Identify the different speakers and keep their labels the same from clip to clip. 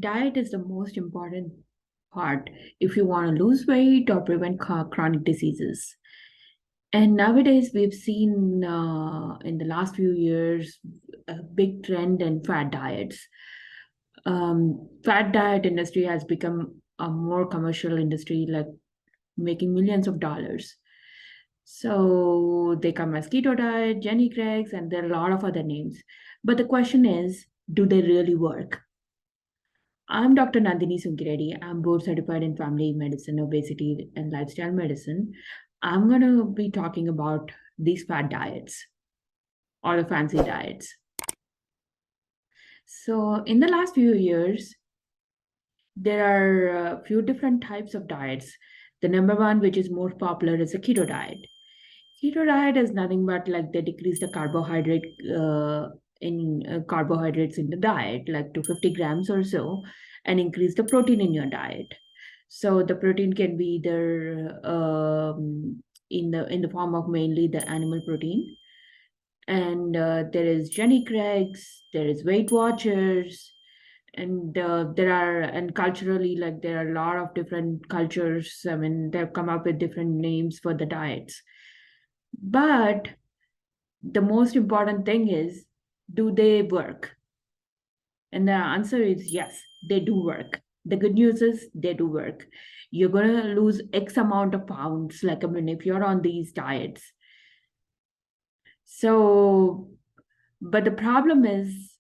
Speaker 1: Diet is the most important part if you want to lose weight or prevent chronic diseases. And nowadays, we've seen in the last few years a big trend in fad diets. Fad diet industry has become a more commercial industry, like making millions of dollars. So they come as keto diet, Jenny Craig's, and there are a lot of other names. But the question is, do they really work? I'm Dr. Nandini Sunkireddy. I'm board certified in family medicine, obesity, and lifestyle medicine. I'm going to be talking about these fad diets or the fancy diets. So, in the last few years, there are a few different types of diets. The number one, which is more popular, is the keto diet. Keto diet is nothing but like they decrease the carbohydrates in the diet, like to 50 grams or so, and increase the protein in your diet. So the protein can be either in the form of mainly the animal protein, and there is Jenny Craig's, there is Weight Watchers, and culturally, like there are a lot of different cultures. I mean, they've come up with different names for the diets. But the most important thing is, do they work? And the answer is yes, they do work. The good news is they do work. You're going to lose X amount of pounds, like, I mean, if you're on these diets. So, but the problem is,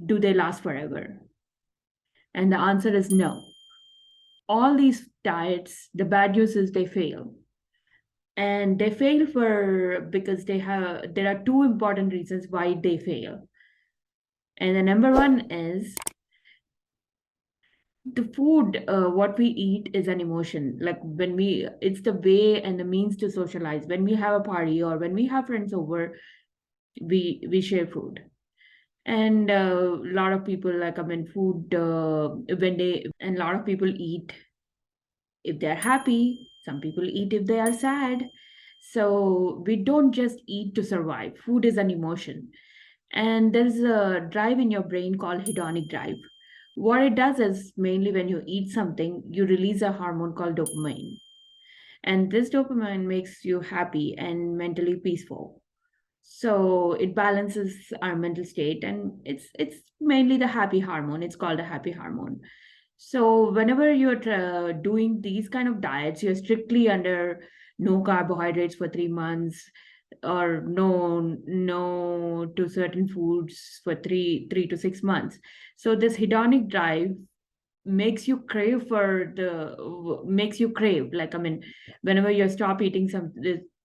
Speaker 1: do they last forever? And the answer is no. All these diets, the bad news is they fail. And they fail because there are two important reasons why they fail. And the number one is the food. What we eat is an emotion. Like it's the way and the means to socialize. When we have a party or when we have friends over, we share food. And a lot of people, like, I mean, food, and a lot of people eat if they're happy. Some people eat if they are sad. So we don't just eat to survive. Food is an emotion. And there's a drive in your brain called hedonic drive. What it does is mainly when you eat something, you release a hormone called dopamine. And this dopamine makes you happy and mentally peaceful. So it balances our mental state, and it's mainly the happy hormone. It's called a happy hormone. So whenever you're doing these kind of diets, you're strictly under no carbohydrates for 3 months, or no to certain foods for three to 6 months. So this hedonic drive makes you crave like, I mean, whenever you stop eating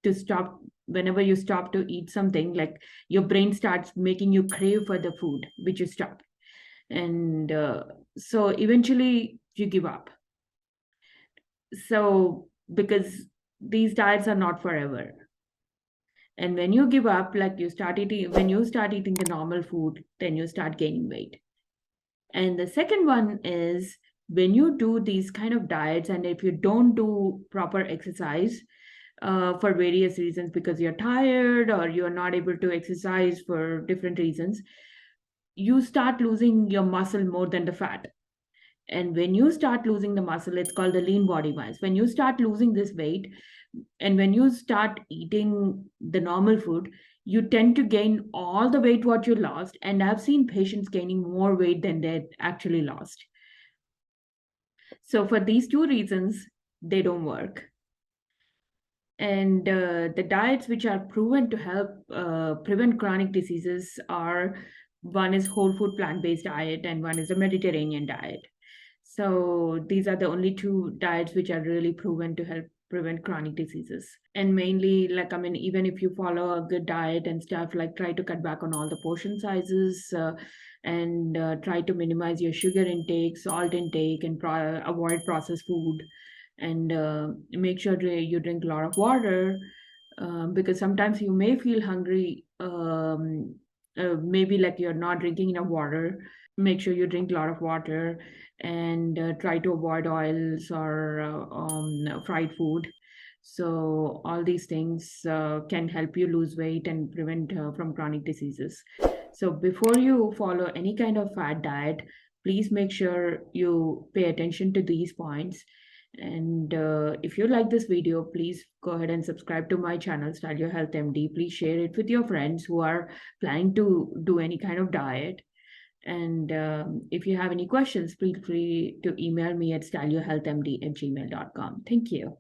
Speaker 1: to stop whenever you stop to eat something, like your brain starts making you crave for the food which you stop. And so eventually you give up. So because these diets are not forever, and when you give up, like when you start eating the normal food, then you start gaining weight. And the second one is, when you do these kind of diets, and if you don't do proper exercise for various reasons, because you're tired or you're not able to exercise for different reasons, you start losing your muscle more than the fat. And when you start losing the muscle, it's called the lean body mass. When you start losing this weight, and when you start eating the normal food, you tend to gain all the weight what you lost. And I've seen patients gaining more weight than they actually lost. So for these two reasons, they don't work. And the diets which are proven to help prevent chronic diseases are, one is whole food plant-based diet, and one is a Mediterranean diet. So these are the only two diets which are really proven to help prevent chronic diseases. And mainly, like, I mean, even if you follow a good diet and stuff, like try to cut back on all the portion sizes, and try to minimize your sugar intake, salt intake, and avoid processed food. And make sure you drink a lot of water, because sometimes you may feel hungry, maybe like you're not drinking enough water. Make sure you drink a lot of water, and try to avoid oils or fried food. So all these things can help you lose weight and prevent from chronic diseases. So before you follow any kind of fat diet, Please make sure you pay attention to these points. And if you like this video, please go ahead and subscribe to my channel, Style Your Health MD. Please share it with your friends who are planning to do any kind of diet. And if you have any questions, feel free to email me at styleyourhealthmd@gmail.com. Thank you.